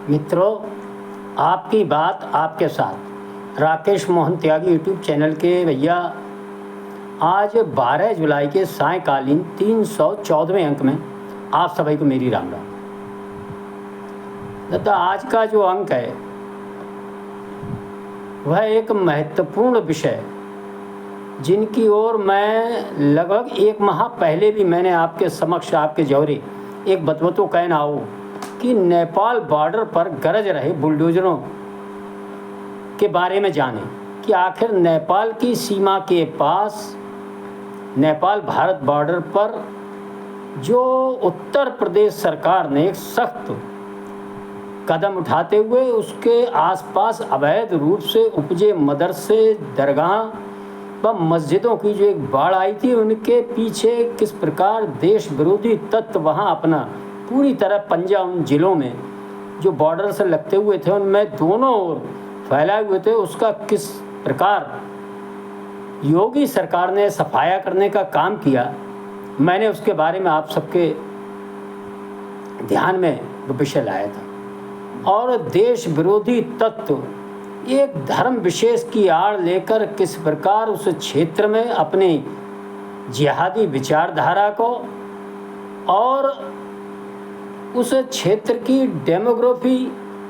मित्रों, आपकी बात आपके साथ राकेश मोहन त्यागी यूट्यूब चैनल के भैया आज 12 जुलाई के सायंकालीन 314वें अंक में आप सभी को मेरी राम राम। दादा, आज का जो अंक है वह एक महत्वपूर्ण विषय जिनकी ओर मैं लगभग 1 माह पहले भी मैंने आपके समक्ष आपके जौहरी एक बतवतो कहना हो कि नेपाल बॉर्डर पर गरज रहे बुलडोजरों के बारे में जाने कि आखिर नेपाल की सीमा के पास नेपाल भारत बॉर्डर पर जो उत्तर प्रदेश सरकार ने एक सख्त कदम उठाते हुए उसके आसपास अवैध रूप से उपजे मदरसे, दरगाह व मस्जिदों की जो एक बाढ़ आई थी, उनके पीछे किस प्रकार देश विरोधी तत्व वहाँ अपना पूरी तरह पंजा उन जिलों में जो बॉर्डर से लगते हुए थे उनमें दोनों ओर फैलाए हुए थे, उसका किस प्रकार योगी सरकार ने सफाया करने का काम किया, मैंने उसके बारे में आप सबके ध्यान में वो विषय लाया था। और देश विरोधी तत्व एक धर्म विशेष की आड़ लेकर किस प्रकार उस क्षेत्र में अपने जिहादी विचारधारा को और उस क्षेत्र की डेमोग्राफी,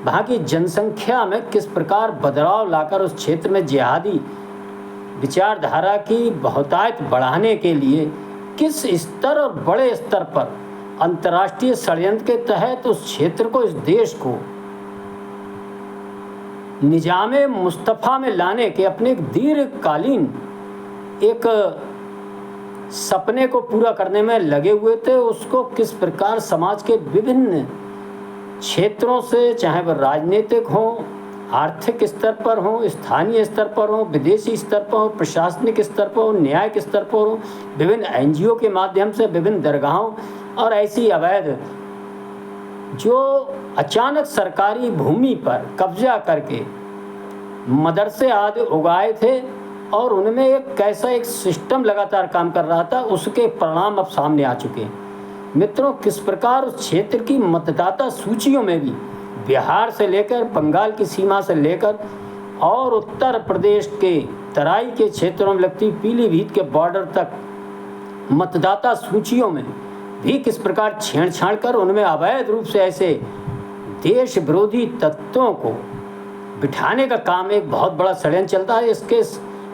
वहाँ की जनसंख्या में किस प्रकार बदलाव लाकर उस क्षेत्र में जिहादी विचारधारा की बहुतायत बढ़ाने के लिए किस स्तर और बड़े स्तर पर अंतर्राष्ट्रीय षड्यंत्र के तहत उस क्षेत्र को, इस देश को निजामे मुस्तफ़ा में लाने के अपने एक दीर्घकालीन एक सपने को पूरा करने में लगे हुए थे। उसको किस प्रकार समाज के विभिन्न क्षेत्रों से, चाहे वह राजनीतिक हो, आर्थिक स्तर पर हो, स्थानीय स्तर पर हो, विदेशी स्तर पर हो, प्रशासनिक स्तर पर हो, न्यायिक स्तर पर हो, विभिन्न एनजीओ के माध्यम से, विभिन्न दरगाहों और ऐसी अवैध जो अचानक सरकारी भूमि पर कब्जा करके मदरसे आदि उगाए थे और उनमें एक कैसा एक सिस्टम लगातार काम कर रहा था, उसके परिणाम अब सामने आ चुके हैं। मित्रों, किस प्रकार उस क्षेत्र की मतदाता सूचियों में भी बिहार से लेकर बंगाल की सीमा से लेकर और उत्तर प्रदेश के तराई के क्षेत्रों में लगती पीलीभीत के बॉर्डर तक मतदाता सूचियों में भी किस प्रकार छेड़छाड़ कर उनमें अवैध रूप से ऐसे देश विरोधी तत्वों को बिठाने का काम एक बहुत बड़ा षड्यंत्र चलता है। इसके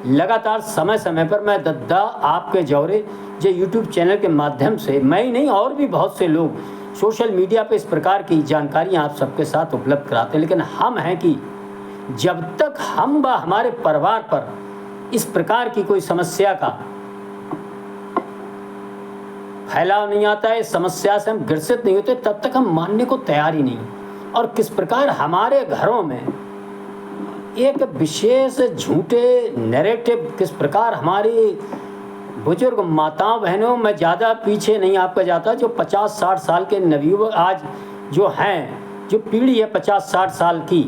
लगातार समय समय पर मैं दद्दा आपके जौहरी जो यूट्यूब चैनल के माध्यम से, मैं ही नहीं और भी बहुत से लोग सोशल मीडिया पे इस प्रकार की जानकारियाँ आप सबके साथ उपलब्ध कराते हैं। लेकिन हम हैं कि जब तक हम व हमारे परिवार पर इस प्रकार की कोई समस्या का फैलाव नहीं आता है, समस्या से हम ग्रसित नहीं होते, तब तक हम मानने को तैयार ही नहीं। और किस प्रकार हमारे घरों में एक विशेष झूठे नैरेटिव, किस प्रकार हमारी बुजुर्ग माताओं बहनों में ज़्यादा पीछे नहीं आपका जाता, जो 50-60 साल के नवयुवक आज जो हैं, जो पीढ़ी है 50-60 साल की,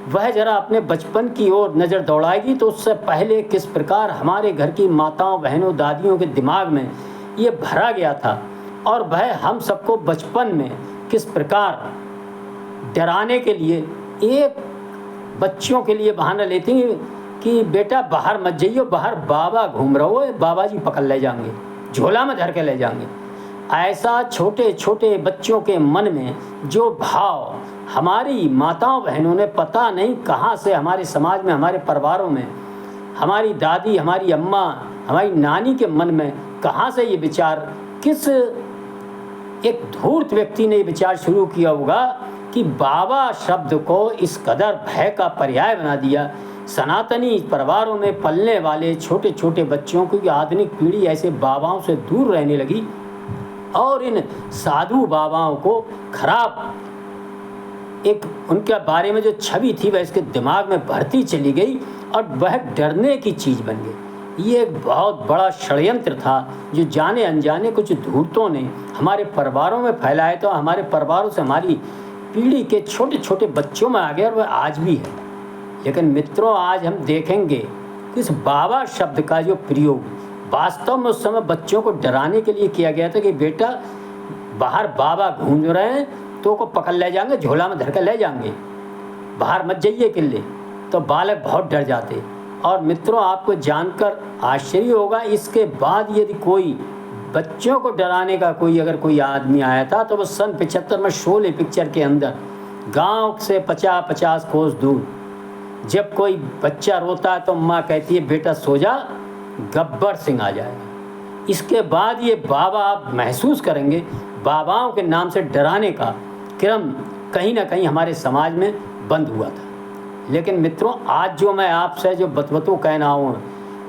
वह ज़रा अपने बचपन की ओर नज़र दौड़ाएगी तो उससे पहले किस प्रकार हमारे घर की माताओं बहनों दादियों के दिमाग में ये भरा गया था और वह हम सबको बचपन में किस प्रकार डराने के लिए एक बच्चों के लिए बहाना लेती कि बेटा बाहर मत जाइए, बाहर बाबा घूम रहे हो, बाबा जी पकड़ ले जाएंगे, झोला में धर के ले जाएंगे। ऐसा छोटे छोटे बच्चों के मन में जो भाव हमारी माताओं बहनों ने पता नहीं कहाँ से हमारे समाज में, हमारे परिवारों में, हमारी दादी, हमारी अम्मा, हमारी नानी के मन में कहाँ से ये विचार, किस एक धूर्त व्यक्ति ने ये विचार शुरू किया होगा कि बाबा शब्द को इस कदर भय का पर्याय बना दिया। सनातनी परिवारों में पलने वाले छोटे छोटे बच्चों की आधुनिक पीढ़ी ऐसे बाबाओं से दूर रहने लगी और इन साधु बाबाओं को खराब एक उनके बारे में जो छवि थी वह इसके दिमाग में भरती चली गई और वह डरने की चीज़ बन गई। ये एक बहुत बड़ा षड्यंत्र था जो जाने अनजाने कुछ धूर्तों ने हमारे परिवारों में फैलाया था। हमारे परिवारों से हमारी पीढ़ी के छोटे छोटे बच्चों में आ गया और वह आज भी है। लेकिन मित्रों, आज हम देखेंगे कि इस बाबा शब्द का जो प्रयोग वास्तव में उस समय बच्चों को डराने के लिए किया गया था कि बेटा बाहर बाबा घूम रहे हैं तो को पकड़ ले जाएंगे, झोला में धर कर ले जाएंगे, बाहर मत जाइए किले। तो बालक बहुत डर जाते। और मित्रों, आपको जानकर आश्चर्य होगा, इसके बाद यदि कोई बच्चों को डराने का अगर कोई आदमी आया था तो वो सन 75 में शोले पिक्चर के अंदर गांव से 50-50 कोस दूर जब कोई बच्चा रोता है तो माँ कहती है बेटा सो जा, गब्बर सिंह आ जाएगा। इसके बाद ये बाबा, आप महसूस करेंगे, बाबाओं के नाम से डराने का क्रम कहीं ना कहीं हमारे समाज में बंद हुआ था। लेकिन मित्रों, आज जो मैं आपसे जो बतबतो कहना हूँ,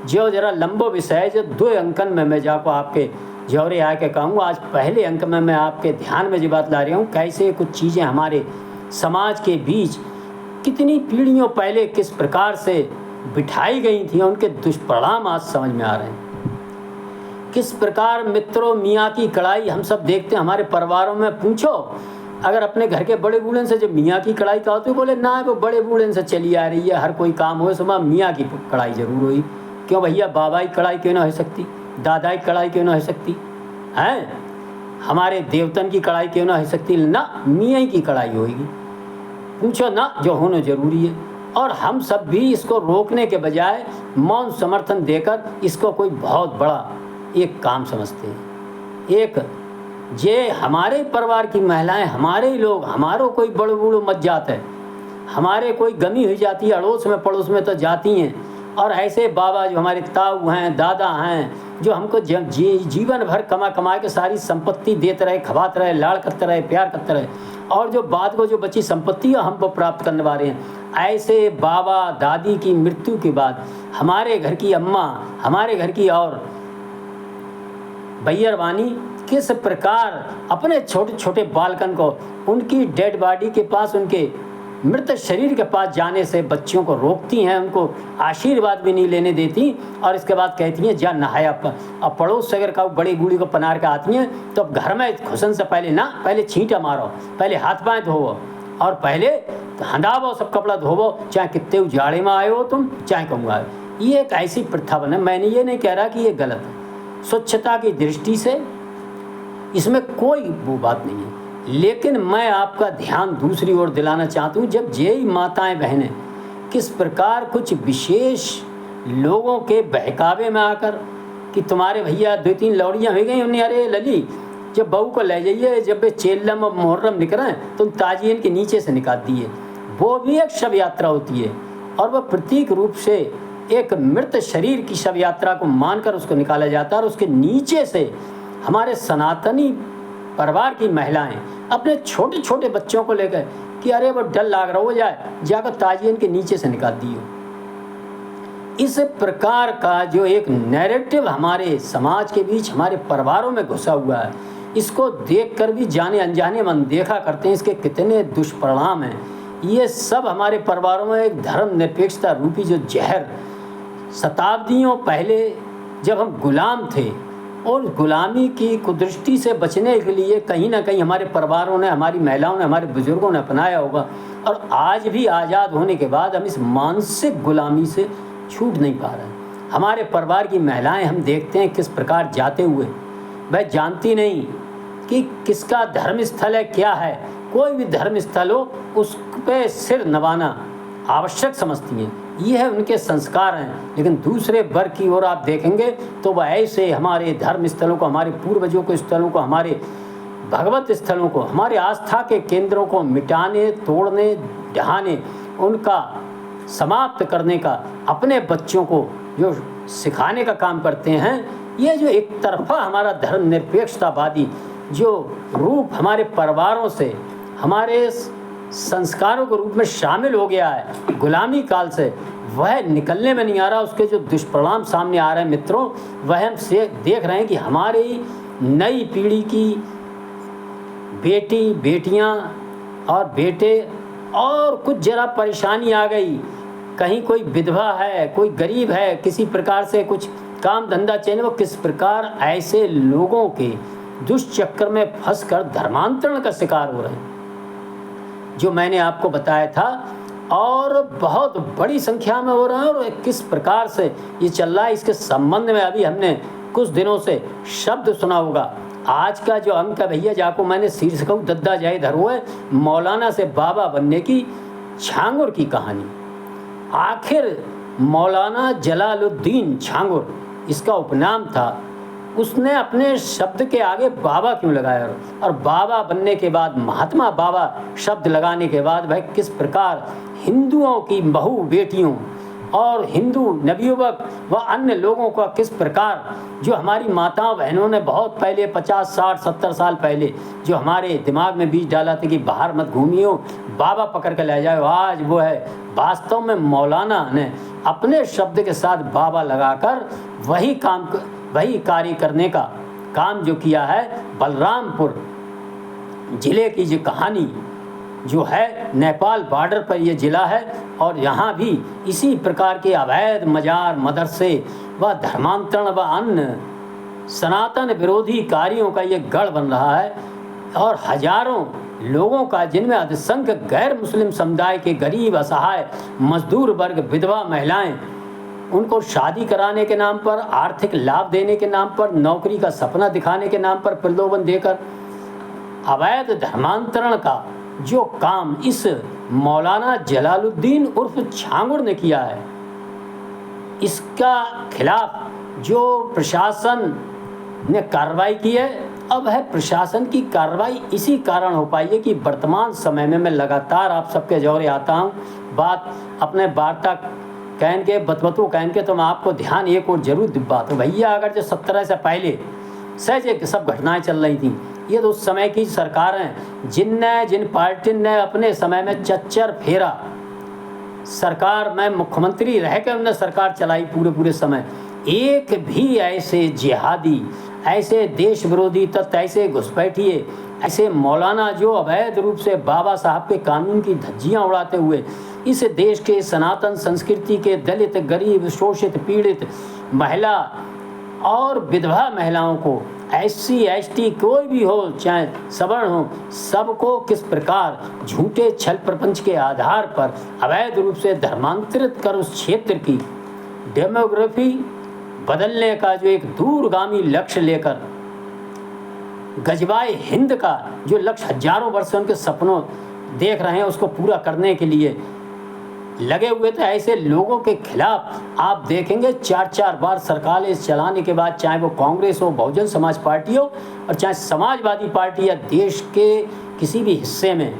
जो जरा लंबो विषय, जो 2 अंकन में मैं जाको आपके जौरे आके कहूँगा। आज पहले अंक में मैं आपके ध्यान में जो बात ला रही हूँ, कैसे कुछ चीज़ें हमारे समाज के बीच कितनी पीढ़ियों पहले किस प्रकार से बिठाई गई थी, उनके दुष्परिणाम आज समझ में आ रहे हैं। किस प्रकार मित्रों मियाँ की कड़ाई हम सब देखते हैं हमारे परिवारों में। पूछो अगर अपने घर के बड़े बूढ़े से जब मियाँ की कड़ाई कहो तो बोले ना, वो बड़े बूढ़े से चली आ रही है, हर कोई काम हो सुबह मियाँ की कड़ाई जरूर हुई। क्यों भैया, बाबा की कड़ाई क्यों ना हो सकती, दादा की कड़ाई क्यों ना हो सकती है, हमारे देवतन की कड़ाई क्यों ना हो सकती, ना मियाँ की कड़ाई होगी। पूछो ना, जो होना जरूरी है। और हम सब भी इसको रोकने के बजाय मौन समर्थन देकर इसको कोई बहुत बड़ा एक काम समझते हैं। एक जे हमारे परिवार की महिलाएं, हमारे ही लोग, हमारो कोई बड़ो बूढ़ो मत जात है, हमारे कोई गमी हुई जाती है, अड़ोस में पड़ोस में तो जाती हैं। और ऐसे बाबा जो हमारे ताऊ हैं, दादा हैं, जो हमको जीवन भर कमा के सारी संपत्ति देते रहे, खवाते रहे, लाड़ करते रहे, प्यार करते रहे, और जो बाद को जो बची संपत्ति है हमको प्राप्त करने वाले हैं, ऐसे बाबा दादी की मृत्यु के बाद हमारे घर की अम्मा, हमारे घर की और भैयरवानी किस प्रकार अपने छोटे छोटे बालकन को उनकी डेड बॉडी के पास, उनके मृत शरीर के पास जाने से बच्चियों को रोकती हैं, उनको आशीर्वाद भी नहीं लेने देती। और इसके बाद कहती हैं जा नहाया। अब पड़ोस से अगर का बड़ी बूढ़ी को पनार के आती हैं तो अब घर में घुसन से पहले ना, पहले छींटा मारो, पहले हाथ पाँव धोवो, और पहले हंडावो, सब कपड़ा धोवो, चाहे कितने उजाड़े में आए हो तुम, चाहे कहूँ आए। ये एक ऐसी प्रथा बने। मैंने ये नहीं कह रहा कि ये गलत है, स्वच्छता की दृष्टि से इसमें कोई वो बात नहीं है। लेकिन मैं आपका ध्यान दूसरी ओर दिलाना चाहता हूँ। जब जेई माताएं बहनें किस प्रकार कुछ विशेष लोगों के बहकावे में आकर कि तुम्हारे भैया 2-3 लौड़ियाँ हो गई, उन्हें अरे लली जब बहू को ले जाइए, जब वे चेल्लम और मुहर्रम निकले तुम ताजियन के नीचे से निकाल दिए। वो भी एक शव यात्रा होती है और वह प्रतीक रूप से एक मृत शरीर की शव यात्रा को मानकर उसको निकाला जाता है। और उसके नीचे से हमारे सनातनी परिवार की महिलाएं अपने छोटे छोटे बच्चों को लेकर कि अरे वो डर लाग रहा हो जाए, जाकर ताजियन के नीचे से निकाल दियो। इस प्रकार का जो एक नैरेटिव हमारे समाज के बीच, हमारे परिवारों में घुसा हुआ है, इसको देखकर भी जाने अनजाने मन देखा करते हैं इसके कितने दुष्परिणाम हैं। ये सब हमारे परिवारों में एक धर्म निरपेक्षता रूपी जो जहर, शताब्दियों पहले जब हम गुलाम थे और गुलामी की कुदृष्टि से बचने के लिए कहीं ना कहीं हमारे परिवारों ने, हमारी महिलाओं ने, हमारे बुजुर्गों ने अपनाया होगा। और आज भी आज़ाद होने के बाद हम इस मानसिक गुलामी से छूट नहीं पा रहे हैं। हमारे परिवार की महिलाएं हम देखते हैं किस प्रकार जाते हुए, वह जानती नहीं कि किसका धर्म स्थल है, क्या है। कोई भी धर्म स्थल हो उस पर सिर नवाना आवश्यक समझती हैं, ये है उनके संस्कार हैं। लेकिन दूसरे वर्ग की ओर आप देखेंगे तो वह ऐसे हमारे धर्म स्थलों को, हमारे पूर्वजों के स्थलों को, हमारे भगवत स्थलों को, हमारे आस्था के केंद्रों को मिटाने, तोड़ने, ढहाने, उनका समाप्त करने का अपने बच्चों को जो सिखाने का काम करते हैं। ये जो एक तरफा हमारा धर्म निरपेक्षतावादी जो रूप हमारे परिवारों से, हमारे संस्कारों के रूप में शामिल हो गया है गुलामी काल से, वह निकलने में नहीं आ रहा। उसके जो दुष्परिणाम सामने आ रहे हैं मित्रों, वह हम से देख रहे हैं कि हमारी नई पीढ़ी की बेटी, बेटियां और बेटे, और कुछ जरा परेशानी आ गई, कहीं कोई विधवा है, कोई गरीब है, किसी प्रकार से कुछ काम धंधा चाहिए, वो किस प्रकार ऐसे लोगों के दुष्चक्र में फंसकर धर्मांतरण का शिकार हो रहे हैं, जो मैंने आपको बताया था। और बहुत बड़ी संख्या में हो रहे हैं। और किस प्रकार से ये चल रहा है, इसके संबंध में अभी हमने कुछ दिनों से शब्द सुना होगा, आज का जो अंक है भैया, जाको मैंने शीर्षक दद्दा जाए धरो है, मौलाना से बाबा बनने की छांगुर की कहानी। आखिर मौलाना जलालुद्दीन छांगुर इसका उपनाम था, उसने अपने शब्द के आगे बाबा क्यों लगाया? और बाबा बनने के बाद, महात्मा बाबा शब्द लगाने के बाद भाई किस प्रकार हिंदुओं की बहू बेटियों और हिंदू नवयुवक व अन्य लोगों का किस प्रकार, जो हमारी माताओं बहनों ने बहुत पहले 50, 60, 70 साल पहले जो हमारे दिमाग में बीज डाला था कि बाहर मत घूमियो, बाबा पकड़ के ले जाओ, आज वो है वास्तव में मौलाना ने अपने शब्द के साथ बाबा लगाकर वही कार्य करने का काम जो किया है। बलरामपुर जिले की जो कहानी जो है, नेपाल बॉर्डर पर यह ज़िला है और यहाँ भी इसी प्रकार के अवैध मजार, मदरसे व धर्मांतरण व अन्य सनातन विरोधी कार्यों का ये गढ़ बन रहा है। और हजारों लोगों का, जिनमें अल्पसंख्यक गैर मुस्लिम समुदाय के गरीब, असहाय, मजदूर वर्ग, विधवा महिलाएं, उनको शादी कराने के नाम पर, आर्थिक लाभ देने के नाम पर, नौकरी का सपना दिखाने के नाम पर प्रलोभन देकर अवैध धर्मांतरण का जो काम इस मौलाना जलालुद्दीन उर्फ छांगुर ने किया है, इसका खिलाफ जो प्रशासन ने कार्रवाई की है, अब है प्रशासन की कार्रवाई इसी कारण हो पाई है कि वर्तमान समय में मैं लगातार आप सबके जौरे आता हूँ, बात अपने वार्ता कहन के बतबतों कहन के, तो मैं आपको ध्यान एक और जरूर दिलवाता हूँ भैया। अगर जो 17 से पहले सहज सब घटनाएं चल रही थी, ये तो उस समय की सरकारें जिन पार्टी ने अपने समय में चच्चर फेरा सरकार में मुख्यमंत्री रह कर उन्हें सरकार चलाई पूरे समय, एक भी ऐसे जिहादी, ऐसे देश विरोधी तत्व, ऐसे घुसपैठिए, ऐसे मौलाना जो अवैध रूप से बाबा साहब के कानून की धज्जियां उड़ाते हुए इस देश के सनातन संस्कृति के दलित, गरीब, शोषित, पीड़ित महिला और विधवा महिलाओं को, SC ST कोई भी हो, चाहे सवर्ण हो, सबको किस प्रकार झूठे छल प्रपंच के आधार पर अवैध रूप से धर्मांतरित कर उस क्षेत्र की डेमोग्राफी बदलने का जो एक दूरगामी लक्ष्य लेकर गजवाए हिंद का जो लक्ष्य हजारों वर्षों उनके सपनों देख रहे हैं, उसको पूरा करने के लिए लगे हुए थे। ऐसे लोगों के खिलाफ आप देखेंगे 4-4 बार सरकारें चलाने के बाद, चाहे वो कांग्रेस हो, बहुजन समाज पार्टी हो, और चाहे समाजवादी पार्टी या देश के किसी भी हिस्से में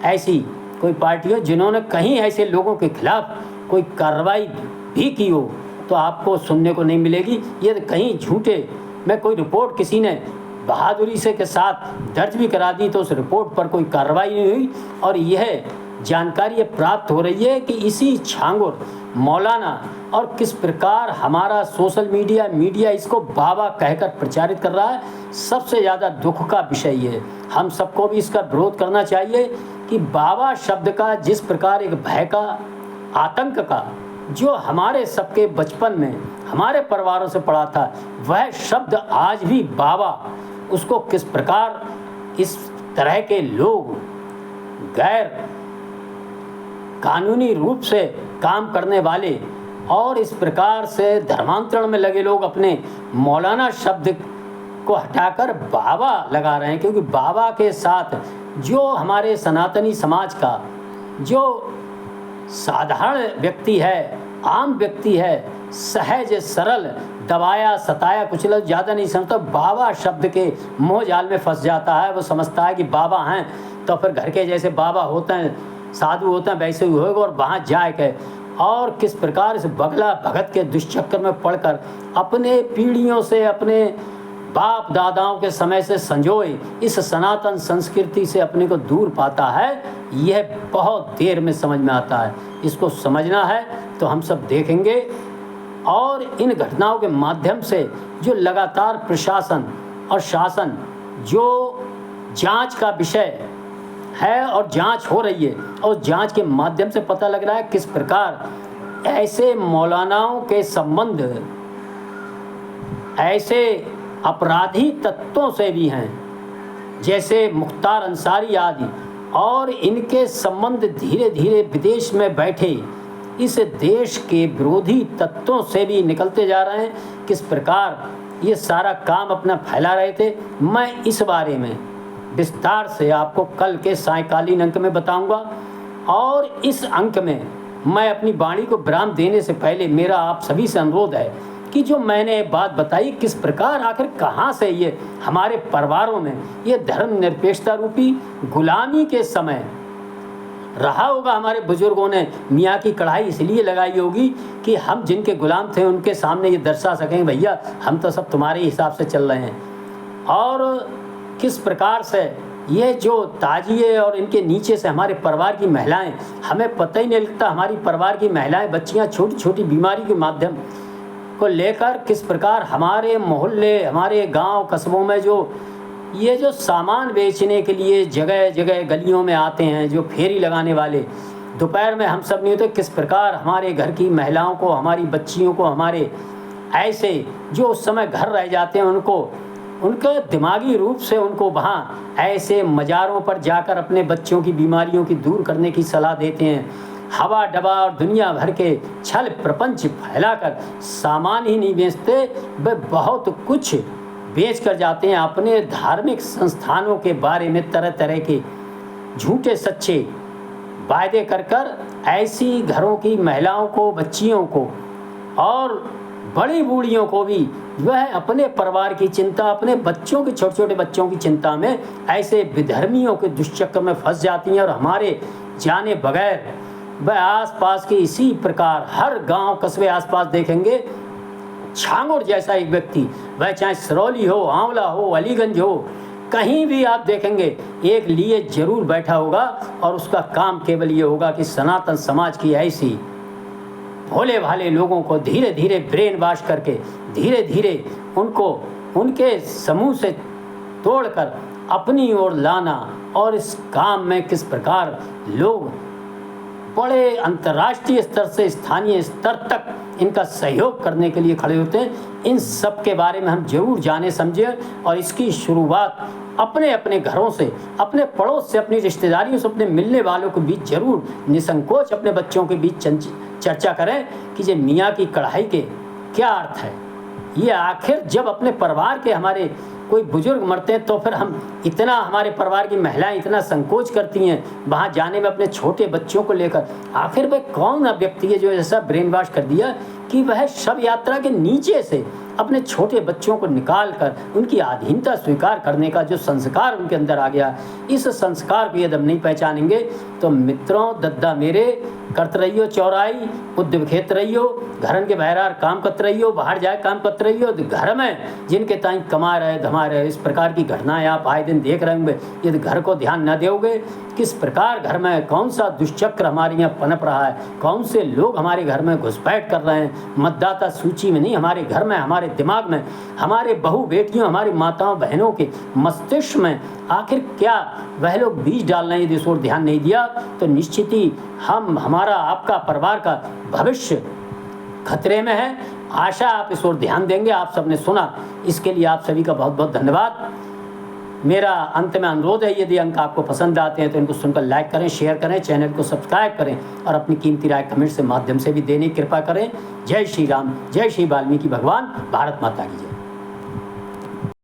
ऐसी कोई पार्टी हो, जिन्होंने कहीं ऐसे लोगों के खिलाफ कोई कार्रवाई भी की हो, तो आपको सुनने को नहीं मिलेगी। ये कहीं झूठे में कोई रिपोर्ट किसी ने बहादुरी से के साथ दर्ज भी करा दी, तो उस रिपोर्ट पर कोई कार्रवाई नहीं हुई। और यह जानकारी प्राप्त हो रही है कि इसी छांगुर मौलाना और किस प्रकार हमारा सोशल मीडिया इसको बाबा कहकर प्रचारित कर रहा है। सबसे ज़्यादा दुख का विषय ये है, हम सबको भी इसका विरोध करना चाहिए कि बाबा शब्द का जिस प्रकार एक भय का, आतंक का, जो हमारे सबके बचपन में हमारे परिवारों से पड़ा था, वह शब्द आज भी बाबा, उसको किस प्रकार इस तरह के लोग, गैर कानूनी रूप से काम करने वाले और इस प्रकार से धर्मांतरण में लगे लोग अपने मौलाना शब्द को हटाकर बाबा लगा रहे हैं। क्योंकि बाबा के साथ जो हमारे सनातनी समाज का जो साधारण व्यक्ति है, आम व्यक्ति है, सहज सरल, दबाया सताया कुचला ज़्यादा नहीं समझता, बाबा शब्द के मोह जाल में फंस जाता है। वो समझता है कि बाबा हैं तो फिर घर के जैसे बाबा होते हैं, साधु होते हैं, वैसे ही होगा, और वहाँ जाए के और किस प्रकार इस बगला भगत के दुष्चक्कर में पड़कर अपने पीढ़ियों से, अपने बाप दादाओं के समय से संजोए इस सनातन संस्कृति से अपने को दूर पाता है। यह बहुत देर में समझ में आता है। इसको समझना है तो हम सब देखेंगे और इन घटनाओं के माध्यम से जो लगातार प्रशासन और शासन जो जांच का विषय है और जांच हो रही है, और जांच के माध्यम से पता लग रहा है किस प्रकार ऐसे मौलानाओं के संबंध ऐसे अपराधी तत्वों से भी हैं, जैसे मुख्तार अंसारी आदि, और इनके संबंध धीरे धीरे विदेश में बैठे इस देश के विरोधी तत्वों से भी निकलते जा रहे हैं। किस प्रकार ये सारा काम अपना फैला रहे थे। मैं इस बारे में विस्तार से आपको कल के सायंकालीन अंक में बताऊंगा। और इस अंक में मैं अपनी वाणी को विराम देने से पहले मेरा आप सभी से अनुरोध है कि जो मैंने बात बताई, किस प्रकार आखिर कहाँ से ये हमारे परिवारों में ये धर्मनिरपेक्षता रूपी गुलामी के समय रहा होगा। हमारे बुजुर्गों ने मियाँ की कढ़ाई इसलिए लगाई होगी कि हम जिनके गुलाम थे उनके सामने ये दर्शा सकें, भैया हम तो सब तुम्हारे हिसाब से चल रहे हैं। और किस प्रकार से ये जो ताजिए और इनके नीचे से हमारे परिवार की महिलाएं, हमें पता ही नहीं लगता हमारी परिवार की महिलाएं, बच्चियां छोटी छोटी बीमारी के माध्यम को लेकर किस प्रकार हमारे मोहल्ले, हमारे गांव कस्बों में ये जो सामान बेचने के लिए जगह जगह गलियों में आते हैं, जो फेरी लगाने वाले, दोपहर में हम सब नहीं होते, किस प्रकार हमारे घर की महिलाओं को, हमारी बच्चियों को, हमारे ऐसे जो उस समय घर रह जाते हैं उनको, उनके दिमागी रूप से उनको वहाँ ऐसे मज़ारों पर जाकर अपने बच्चों की बीमारियों की दूर करने की सलाह देते हैं। हवा डबा और दुनिया भर के छल प्रपंच फैलाकर सामान ही नहीं बेचते, वे बहुत कुछ बेच कर जाते हैं। अपने धार्मिक संस्थानों के बारे में तरह तरह के झूठे सच्चे वायदे कर कर ऐसी घरों की महिलाओं को, बच्चियों को और बड़ी बूढ़ियों को भी वह अपने परिवार की चिंता, अपने बच्चों के, छोटे छोटे बच्चों की चिंता में ऐसे विधर्मियों के दुष्चक्र में फंस जाती हैं। और हमारे जाने बगैर वह आसपास के इसी प्रकार हर गांव कस्बे आसपास देखेंगे, छांगुर जैसा एक व्यक्ति, वह चाहे सिरौली हो, आंवला हो, अलीगंज हो, कहीं भी आप देखेंगे एक लिए जरूर बैठा होगा। और उसका काम केवल ये होगा कि सनातन समाज की ऐसी भोले भाले लोगों को धीरे धीरे ब्रेन वॉश करके, धीरे धीरे उनको उनके समूह से तोड़कर अपनी ओर लाना। और इस काम में किस प्रकार लोग बड़े अंतर्राष्ट्रीय स्तर से स्थानीय स्तर तक इनका सहयोग करने के लिए खड़े होते हैं, इन सब के बारे में हम जरूर जाने समझें। और इसकी शुरुआत अपने अपने घरों से, अपने पड़ोस से, अपनी रिश्तेदारियों से, अपने मिलने वालों के बीच जरूर निसंकोच अपने बच्चों के बीच चर्चा करें कि ये मियाँ की कढ़ाई के क्या अर्थ है। ये आखिर जब अपने परिवार के हमारे कोई बुजुर्ग मरते हैं तो फिर हम इतना, हमारे परिवार की महिलाएं इतना संकोच करती हैं वहाँ जाने में अपने छोटे बच्चों को लेकर। आखिर वह कौन व्यक्ति है जो ऐसा ब्रेन वॉश कर दिया कि वह शव यात्रा के नीचे से अपने छोटे बच्चों को निकाल कर उनकी अधीनता स्वीकार करने का जो संस्कार उनके अंदर आ गया, इस संस्कार को यदि हम नहीं पहचानेंगे तो मित्रों, दद्दा मेरे, करत रहियो चौराई, उद्योग खेत रहियो, घरन के बहरार काम करते रहियो, बाहर जाए काम करते रहियो, घर में जिनके ताई कमा रहे धमा रहे, इस प्रकार की घटनाएं आप आए दिन देख रहे होंगे। यदि घर को ध्यान न दोगे, किस प्रकार घर में कौन सा दुष्चक्र हमारे यहाँ पनप रहा है, कौन से लोग हमारे घर में घुसपैठ कर रहे हैं, मतदाता सूची में नहीं, हमारे घर में, हमारे दिमाग में, हमारे बहू बेटियों, हमारी माताओं बहनों के मस्तिष्क में आखिर क्या वह लोग बीज डाल रहे हैं। यदि इस ओर ध्यान नहीं दिया तो निश्चित ही हमारा, आपका, परिवार का भविष्य खतरे में है। आशा आप इस ओर ध्यान देंगे। आप सबने सुना, इसके लिए आप सभी का बहुत बहुत धन्यवाद। मेरा अंत में अनुरोध है, यदि अंक आपको पसंद आते हैं तो इनको सुनकर लाइक करें, शेयर करें, चैनल को सब्सक्राइब करें और अपनी कीमती राय कमेंट से माध्यम से भी देने की कृपा करें। जय श्री राम, जय श्री वाल्मीकि भगवान, भारत माता की जय।